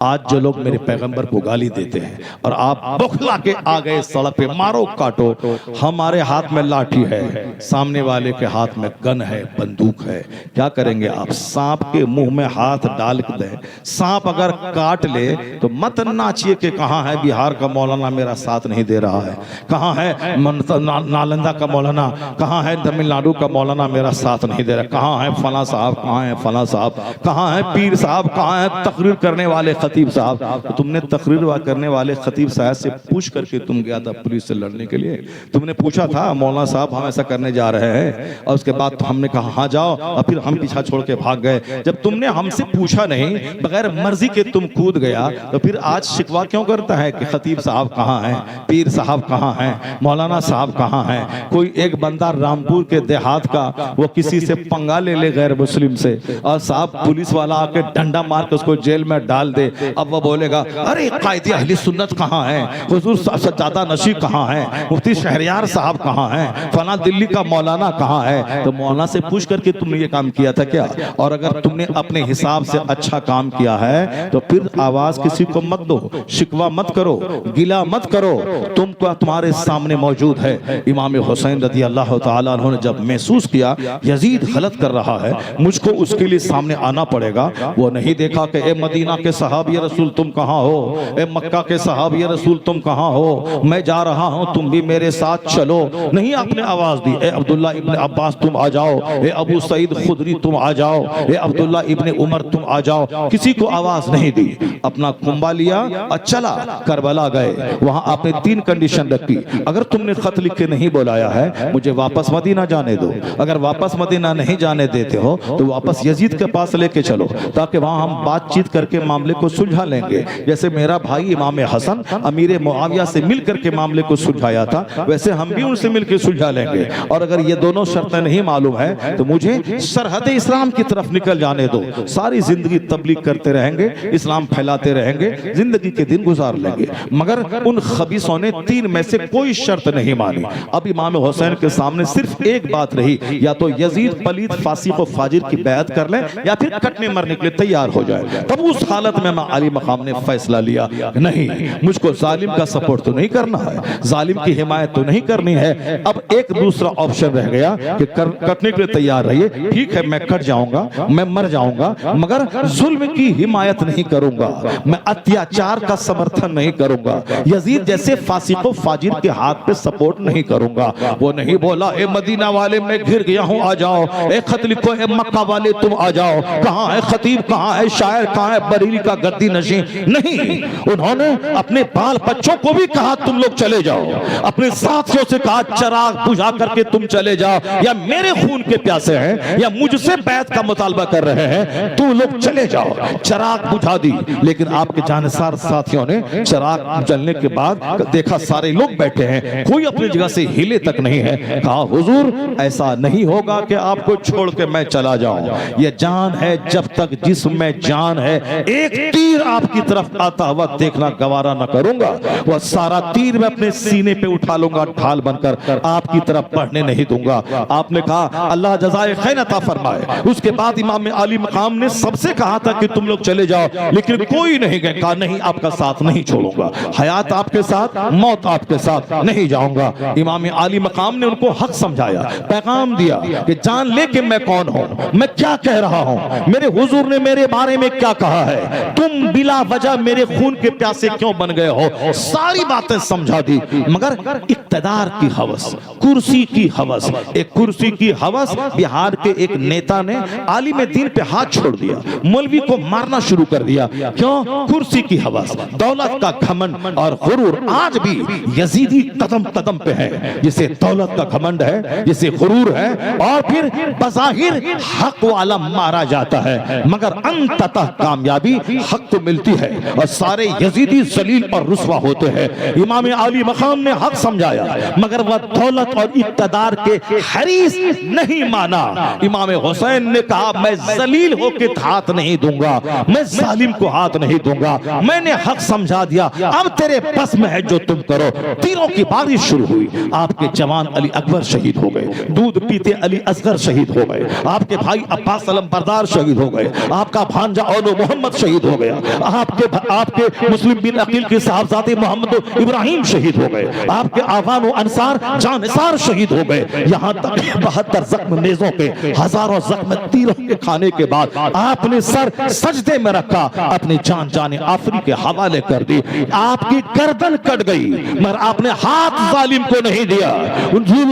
आज जो लोग मेरे पैगंबर को गाली देते हैं और आप बौखला के आ गए सड़क पे, मारो काटो। हमारे हाथ में लाठी है, सामने वाले के हाथ में गन है, बंदूक है। क्या करेंगे आप? सांप के मुंह में हाथ डाल दें, सांप अगर काट ले तो मत नाचिए कि कहाँ है बिहार का मौलाना मेरा साथ नहीं दे रहा है, कहाँ है नालंदा का मौलाना, कहाँ है तमिलनाडु का मौलाना मेरा साथ नहीं दे रहा, कहाँ है फला साहब, कहाँ है फला साहब, कहाँ है पीर साहब, कहाँ है तकरीर करने वाले खतीब साहब। तो तुमने तकरीर करने वाले खतीब साहब से पूछ करके तुम गया था पुलिस से लड़ने के लिए? तुमने पूछा था मौलाना साहब हम ऐसा करने जा रहे हैं, और उसके बाद तो हमने कहा हाँ जाओ, और फिर हम पीछा छोड़ के भाग गए। जब तुमने हमसे पूछा नहीं, बगैर मर्जी के तुम कूद गया, तो फिर आज शिकवा क्यों करता है कि खतीब साहब कहाँ हैं, पीर साहब कहाँ हैं, मौलाना साहब कहाँ हैं? कोई एक बंदा रामपुर के देहात का वो किसी से पंगा ले गैर मुस्लिम से, और साहब पुलिस वाला आके डंडा मार के उसको जेल में डाल दे, अब वो बोलेगा अरे कायदे अहले सुन्नत कहाँ है, हुजूर सज्जादा नशी कहाँ है, मुफ्ती शहरयार साहब कहाँ है, फला दिल्ली का मौलाना कहाँ है? तो मौलाना से पूछ करके तुमने ये काम किया था क्या? और अगर तुमने अपने हिसाब से अच्छा काम किया है तो फिर आवाज किसी को मत दो, शिकवा मत करो, गिला मत करो। तुमको तुम्हारे सामने मौजूद है इमाम हुसैन रज़ी अल्लाह तआला अन्हु ने जब महसूस किया यजीद गलत कर रहा है, मुझको उसके लिए सामने आना पड़ेगा। वो नहीं देखा कि ए मदीना के सहाबी रसूल तुम कहाँ हो, ए मक्का के सहाबी रसूल तुम कहाँ हो, मैं जा रहा हूँ तुम भी मेरे साथ चलो। नहीं, आपने आवाज दी ए अब्दुल्ला इब्ने अब्बास तुम आ जाओ, ए अबू सईद खुदरी तुम आ जाओ, ए अब्दुल्ला इब्ने उमर तुम आ जाओ। किसी को आवाज नहीं दी, अपना कुंबा लिया और चला करबला गए। वहां आपने 3 कंडीशन रखी, अगर तुमने खत लिख के नहीं बुलाया है मुझे वापस मदीना जाने दो, अगर वापस मदीना नहीं जाने देते हो तो वापस यजीद के पास लेके चलो, ताकि वहां हम बातचीत करके मामले को सुलझा लेंगे। जैसे मेरा भाई इमाम हसन अमीर मुआविया से मिल करके मामले को सुलझाया था, वैसे हम भी उनसे मिलकर सुलझा लेंगे। और अगर ये दोनों शर्तें नहीं मालूम है तो मुझे सरहद इस्लाम की तरफ निकल जाने दो, सारी जिंदगी तबलीग करते रहेंगे, इस्लाम फैलाते रहेंगे, जिंदगी के दिन गुजार लेंगे। मगर उन खबीसों ने 3 में से कोई शर्त नहीं मानी। अब इमाम हुसैन के सामने सिर्फ एक बात रही, या तो यजीद पलीद फासिक व फाजिर की बैत कर ले या फिर कटने मरने के लिए तैयार हो जाए। तब उस हालत में मैं अली मकाम ने फैसला लिया, नहीं मुझको जालिम का सपोर्ट तो नहीं करना है, जालिम की हिमायत तो नहीं करनी है। अब एक दूसरा ऑप्शन रह गया कि कटने के लिए तैयार रहिए, ठीक है मैं कट जाऊंगा, मैं मर जाऊंगा, मगर जुल्म की हिमायत नहीं करूंगा, मैं अत्याचार का समर्थन नहीं करूंगा, यजीद जैसे फासिक व फाजिर के हाथ पे सपोर्ट नहीं करूंगा। वो नहीं बोला ए मदीना वाले मैं घिर गया हूं आ जाओ, ए खत लिखो ए मक्का वाले तुम आ जाओ, कहां है खतीब, कहां है शायर, कहां है बरेली का गद्दी नशी? नहीं, उन्होंने अपने बाल बच्चों को भी कहा तुम लोग चले जाओ, अपने साथियों से कहा चराग बुझा करके तुम चले जाओ, या मेरे खून के प्यासे हैं या मुझसे बैत का मुतालबा कर रहे हैं, तू लोग चले जाओ। चराग बुझा दी, लेकिन आपके जानसार साथियों ने चराग जलने के बाद देखा सारे लोग बैठे हैं, कोई अपनी जगह से हिले तक नहीं है। कहा हुजूर ऐसा नहीं होगा कि आपको छोड़ के मैं चला जाऊं, ये जान है जब तक जिस्म में जान है, एक तीर आपकी तरफ आता हुआ देखना गवारा न करूंगा, वह सारा तीर मैं अपने सीने पे उठा लूंगा ढाल बनकर, आपकी तरफ बढ़ने नहीं दूंगा। आपने कहा अल्लाह जज़ाए खैर अता फरमाए। उसके बाद इमाम अली मकाम ने सबसे कहा था कि तुम लोग चले जाओ, लेकिन कोई नहीं गया, कहा नहीं आपका साथ नहीं छोड़ूंगा, हयात आपके साथ मौत आपके साथ, नहीं जाऊंगा। इमाम अली मकाम ने उनको हक समझाया, पैगाम दिया कि जान ले कि मैं कौन हूं, मैं क्या कह रहा हूं, मेरे हुजूर ने मेरे बारे में क्या कहा है, तुम बिला वजह मेरे खून के प्यासे क्यों बन गए हो, सारी बातें समझा दी। मगर इक्तदार की हवस, कुर्सी की हवस, एक कुर्सी की हवस, बिहार के एक नेता ने आलिम दीन पे हाथ छोड़ दिया, मौलवी को मारना शुरू कर दिया। क्यों? कुर्सी की हवस, दौलत का घमंड और गुरूर आज भी यजीदी कदम कदम पे है, जिसे दौलत का घमंड है, जिसे गुरूर है, और फिर बज़ाहिर हक वाला मारा जाता है, मगर अंततः कामयाबी हक को मिलती है और सारे यजीदी जलील और रुस्वा होते हैं। इमाम अली मकाम ने हक समझाया, मगर वह दौलत और इक़्तिदार के हरीस नहीं माना। इमाम हुसैन ने कहा मैं जलील होके हाथ नहीं दूंगा, मैं जालिम को हाथ नहीं दूंगा, मैंने हक समझा दिया, अब तेरे बस में है जो तुम करो। तीरों की बारिश शुरू हुई, आपके जवान अली अकबर शहीद हो गए, दूध पीते अली असगर शहीद हो गए, आपके भाई अब्बास अलम बरदार शहीद हो गए, आपका भांजा औलो मोहम्मद शहीद हो गया, गया, आपके मुस्लिम बिन अकील के साहबजादे मोहम्मद इब्राहिम शहीद हो गए, आपके आवान व अंसार जानसार शहीद हो गए। यहाँ तक 72 जख्म नेजों के, हजारों जख्म तीरों के खाने के बाद आपने सर सजदे में रखा, अपनी जान जाने आफरी के हवाले कर दी, आपकी गर्दन कट गई, मगर आपने हाथ जालिम को नहीं दिया।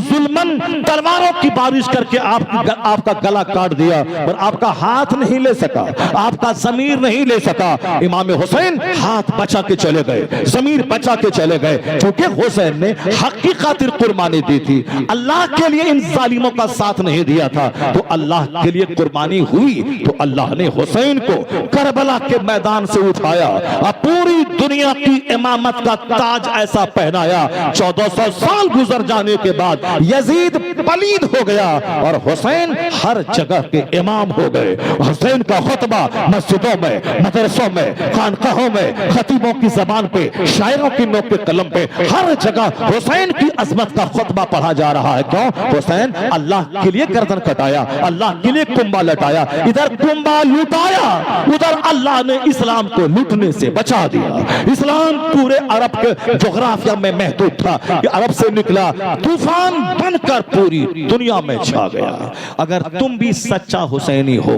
जुल्मन तलवारों की बारिश करके आपका गला काट दिया, पर आपका हाथ नहीं ले सका, आपका जमीर नहीं ले सका। इमाम हुसैन हाथ बचा के चले गए, जमीर बचा के चले गए, क्योंकि हुसैन ने हक की खातिर कुर्बानी दी थी, अल्लाह के लिए इन जालिमों का साथ नहीं दिया था। तो अल्लाह के लिए कुर्बानी हुई तो अल्लाह ने हुसैन को करबला के मैदान से उठाया और पूरी दुनिया की इमामत का ताज ऐसा पहनाया। 1400 साल गुजर जाने के बाद यजीद पलीद हो गया और हुसैन हर जगह के इमाम हो गए। हुसैन का खुतबा मस्जिदों में, मदरसों में, खानकाहों में, खतीबों की जबान पे, शायरों की नोक के कलम पे, हर जगह हुसैन की अजमत का खुतबा पढ़ा जा रहा है। क्यों? हुसैन अल्लाह के लिए गर्दन कटाया, अल्लाह के लिए कुंबा लटाया, इधर कुंबा लुटाया, उधर अल्लाह ने इस्लाम को लूटने से बचा दिया। इस्लाम पूरे अरब के जोग्राफिया में महदूद था कि अरब से निकला, तूफान बनकर पूरी दुनिया में छा गया। अगर तुम भी सच्चा हुसैनी हो,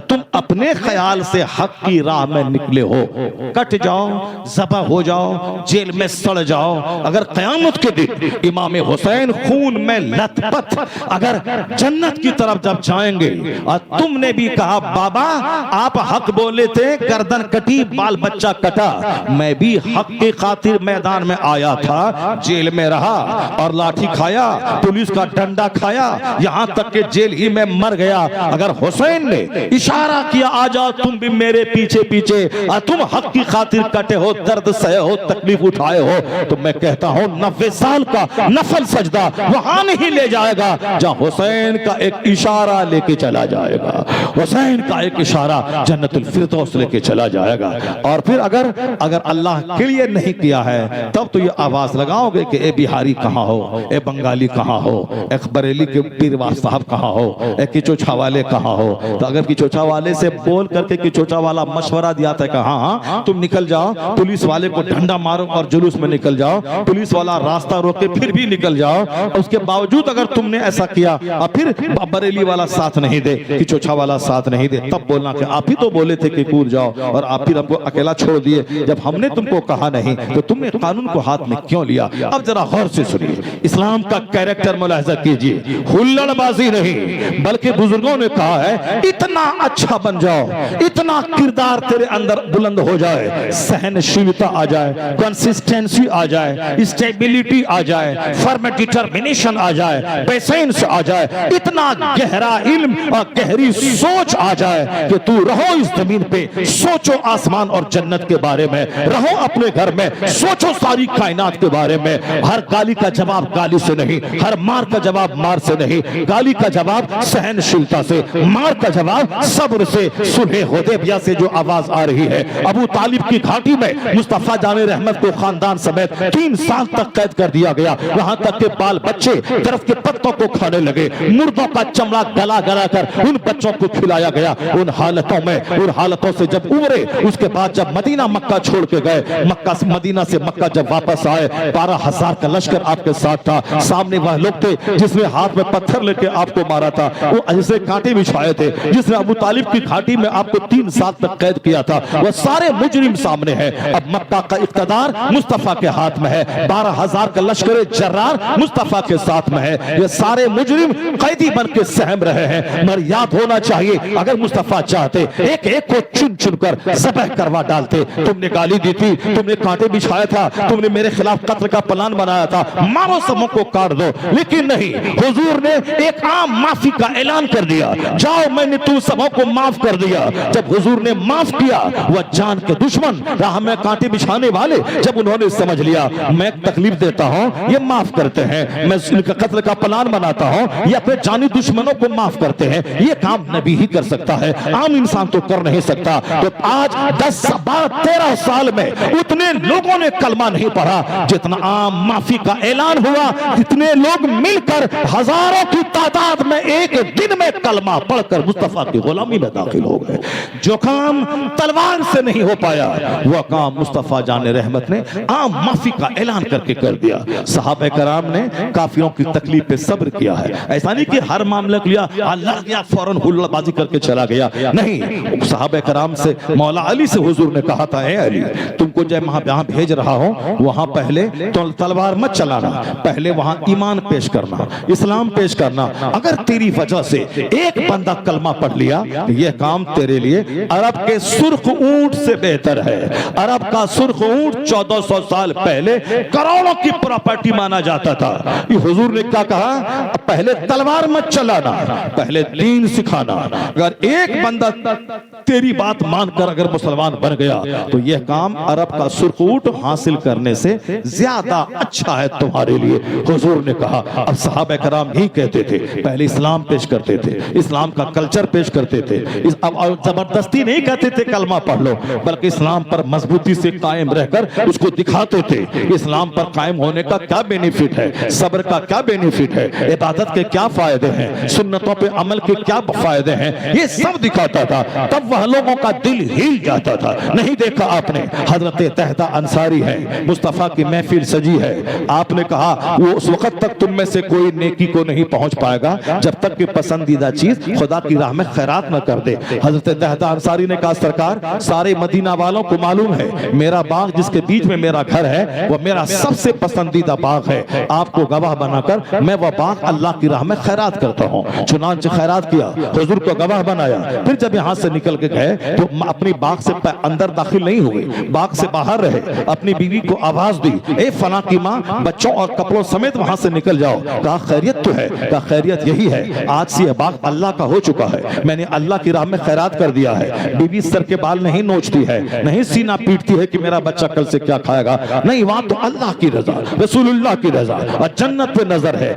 तुम अपने ख्याल से हक की राह में निकले हो, कट जाओ, ज़बा हो जाओ, जेल में सड़ जाओ, अगर क़यामत के दिन इमाम हुसैन खून में लथपथ अगर जन्नत की तरफ जब जाएंगे और तुमने भी कहा बाबा आप हक बोले थे, गर्दन कटी, बाल बच्चा कटा, मैं भी हक की खातिर मैदान में आया था, जेल में रहा और लाठी खाया, पुलिस का डंडा खाया, यहां तक कि जेल ही में मर गया। अगर हुसैन ने इशारा किया आ जाओ तुम भी मेरे पीछे पीछे, तुम हक की खातिर कटे हो, दर्द सहे हो, तकलीफ उठाए हो, तो मैं कहता हूं 90 साल का नफल सजदा वहां नहीं ले जाएगा जहां हुसैन का एक इशारा लेके चला जाएगा। हुसैन का एक इशारा जन्नतुल फिरदौस लेके चला जाएगा। और फिर अगर अल्लाह के लिए नहीं किया है तब तो ये आवाज लगाओगे कि ए बिहारी कहाँ हो, ए बंगाली कहाँ हो, एक बरेली के पीरवार साहब कहाँ हो, ए किचोछा वाले कहाँ हो। तो अगर किचोछा वाले से बोल करके किचोछा वाला मशवरा दिया था कि हाँ तुम निकल जाओ, पुलिस वाले को डंडा मारो और जुलूस में निकल जाओ, पुलिस वाला रास्ता रोके फिर भी निकल जाओ, उसके बावजूद अगर तुमने ऐसा किया और फिर बरेली वाला साथ नहीं दे, किचोछा वाला साथ नहीं दे, तब बोलना कि आप ही तो बोले थे कि कूद जाओ और आप फिर हमको अकेला छोड़ दिए जब हमने तुमको कहा नहीं, तो तुमने कानून को हाथ में क्यों लिया। अब जरा गौर से सुनिए, इस्लाम का कैरेक्टर मुलाहिजा कीजिए, हुल्लड़बाजी नहीं बल्कि बुजुर्गों ने कहा है इतना अच्छा बन जाओ, इतना किरदार तेरे अंदर बुलंद हो जाए, सहनशीलता आ जाए, कंसिस्टेंसी आ जाए, स्टेबिलिटी आ जाए, फर्म डिटर्मिनेशन आ जाए, पेशेंस आ जाए, इतना गहरा इल्म और गहरी सोच आ जाए कि तू रहो इस जमीन पे, सोचो आसमान और जन्नत के बारे में, रहो अपने घर में, सोचो सारी कायनात के बारे में। हर गाली का जवाब गाली से नहीं, हर मार का जवाब मार से नहीं, गाली का जवाब सहनशीलता से, मार का जवाब सब्र से। सुलह हुदैबिया से जो आवाज आ रही है, अबू तालिब की घाटी में मुस्तफा जाने रहमत को खानदान समेत 3 साल तक कैद कर दिया गया, वहां तक के बाल बच्चे दरख्त के पत्तों को खाने लगे, मुर्दों का चमड़ा गला गला कर उन बच्चों को खिलाया गया। उन हालतों से जब उबरे, उसके बाद जब मदीना मक्का छोड़ के गए, मदीना से मक्का जब वापस आए, 12,000 का लश्कर आपके साथ था, सामने वह लोग थे जिसने हाथ में पत्थर लेके आपको मारा था, वो ऐसे कांटे बिछाए थे, जिसने अबू तालिब की घाटी में आपको 3 साल तक कैद किया था, वह सारे मुजरिम सामने हैं। अब मक्का का इक़्तिदार मुस्तफा के हाथ में है, 12,000 का लश्कर जर्रार मुस्तफा के साथ में है, ये सारे मुजरिम कैदी बन के सहम रहे हैं। मगर याद होना चाहिए अगर मुस्तफा चाहते एक एक को चुन चुन कर ज़बह करवा डालते। तुमने गाली दी थी, तुमने कांटे बिछाया था, तुमने मेरे खिलाफ कत्ल का प्लान बनाया था, मारो सबों को काट दो, लेकिन नहीं, हुजूर ने एक आम माफी का ऐलान कर दिया, जाओ मैंने तुम सबों को माफ कर दिया। जब हुजूर ने माफ किया, वह जान के दुश्मन राह में कांटे बिछाने वाले जब उन्होंने समझ लिया मैं तकलीफ देता हूं, ये माफ करते हैं, मैं इनका कत्ल का प्लान बनाता हूं, ये अपने जानी दुश्मनों को माफ करते हैं, ये काम नबी ही कर सकता है, आम इंसान तो कर नहीं सकता। तो आज 10, 12, 13 साल में उतने लोगों ने कलमा नहीं पढ़ा जितना आम माफी का ऐलान हुआ, इतने लोग मिलकर हजारों की तादाद में एक दिन में कलमा पढ़कर मुस्तफा की गुलामी में दाखिल हो गए। जो काम तलवार से नहीं हो पाया, वह काम मुस्तफा जान रहमत ने आम माफी का ऐलान करके कर दिया। सहाबा कराम ने काफिरों की तकलीफ पे सब्र किया है। ऐसा नहीं कि हर मामले को लिया अल्लाह गया फौरन हुल्लाबाजी करके चला गया, नहीं। सहाबा कराम से मौला अली से हुजूर ने कहा था, ए अली, तुमको जब वहां भेज रहा हूं वहां पहले तो तलवार मत चलाना, पहले वहां ईमान पेश करना, इस्लाम पेश करना। अगर तेरी वजह से एक बंदा कलमा पढ़ लिया तो यह काम तेरे लिए अरब के सुर्ख ऊंट से बेहतर है। अरब का सुर्ख ऊंट 1400 साल पहले करोड़ों की प्रॉपर्टी माना जाता था। ये हुजूर ने क्या कहा, पहले तलवार मत चलाना, पहले दीन सिखाना। अगर एक बंदा तेरी बात मानकर अगर मुसलमान बन गया तो यह काम अरब का सुर्ख ऊंट हासिल करने से ज्यादा अच्छा है तुम्हारे लिए, हुजूर ने कहा। अब सहाबा कराम ही कहते थे, पहले इस्लाम पेश करते थे, इस्लाम का कल्चर पेश करते थे। अब जबरदस्ती नहीं कहते थे कलमा पढ़ लो, बल्कि इस्लाम पर मजबूती से कायम रहकर उसको दिखाते थे इस्लाम पर कायम होने का क्या बेनिफिट है, सब्र का क्या बेनिफिट है, इबादत के क्या फायदे हैं, सुन्नतों पे अमल के क्या फायदे हैं, ये सब दिखाता था। तब वह लोगों का दिल हिल जाता था। नहीं देखा आपने, हजरत तहता अंसारी है, मुस्तफा की महफिल सजी है, आपने कहा वो उस वक्त तक तुम में से कोई नेकी को नहीं पहुंच पाएगा जब तक कि पसंदीदा चीज खुदा की राह में खैरात न कर दे। हजरत तहता अंसारी ने कहा, सरकार, सारे मदीना वालों को मालूम है मेरा बाग जिसके बीच में मेरा घर है वो मेरा सबसे पसंदीदा बाग है। आपको गवाह बनाकर मैं वह बाग अल्लाह की राह में खैरात करता हूँ। चुनांचे खैरात किया, हुजूर को गवाह बनाया। फिर जब यहाँ से निकल के गए तो अपनी बाग से अंदर दाखिल नहीं हुए, बाग से बाहर रहे। अपनी बीवी को आवाज दी, ए फला की माँ, बच्चों और कपड़ों समेत वहां से निकल जाओ। कहा खैरियत तो है, कहा खैरियत यही है, आज से यह बाग अल्लाह का हो चुका है, मैंने अल्लाह की राह में खैरात कर दिया है। बीवी सर के बाल नहीं नोचती है, नहीं सीना पीटती है कि मेरा बच्चा कल से क्या खाएगा, नहीं, वहां तो अल्लाह की रजा, रसूलुल्लाह की रजा और जन्नत पे नजर है।